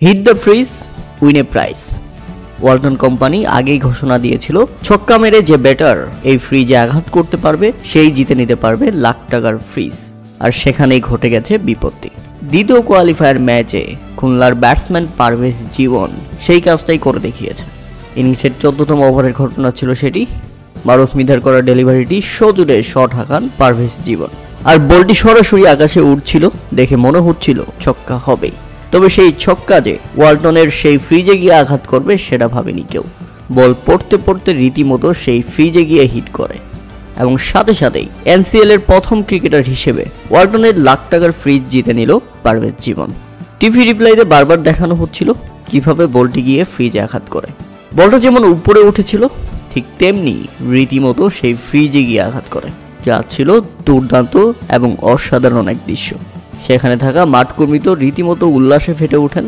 Hit the fridge, win a prize. Walton company আগেই ঘোষণা দিয়েছিল ছক্কা মেরে যে ব্যাটার এই ফ্রিজে আঘাত করতে পারবে সেই জিতে নিতে পারবে লাখ টাকার ফ্রিজ। আর সেখানেই ঘটে গেছে বিপত্তি। দ্বিতীয় কোয়ালিফায়ার ম্যাচে খুলনার ব্যাটসম্যান পারভেজ জীবন সেই কাজটাই করে দেখিয়েছে। ইনিংসের 14তম ওভারের ঘটনা ছিল সেটি। মারুফ মিধার করা ডেলিভারিটি সজোরে শট হাঁকান পারভেজ জীবন, আর বলটি সরাসরি আকাশে উঠছিল দেখে মনে হচ্ছিল ছক্কা হবেই। তবে সেই ছক্কা যে ওয়ালটনের সেই ফ্রিজে গিয়ে আঘাত করবে সেটা ভাবেনি কেউ। বল পড়তে পড়তে রীতিমতো সেই ফ্রিজে গিয়ে হিট করে এবং সাথে সাথেই এনসিএল এর প্রথম ক্রিকেটার হিসেবে ওয়ালটনের লাখ টাকার ফ্রিজ জিতে নিল পারভেজ জীবন। টিভি রিপ্লাইতে বারবার দেখানো হচ্ছিল কিভাবে বলটি গিয়ে ফ্রিজে আঘাত করে। বলটা যেমন উপরে উঠেছিল ঠিক তেমনি রীতিমতো সেই ফ্রিজে গিয়ে আঘাত করে, যা ছিল দুর্দান্ত এবং অসাধারণ এক দৃশ্য। সেখানে থাকা মাঠকর্মী তো রীতিমতো উল্লাসে ফেটে ওঠেন।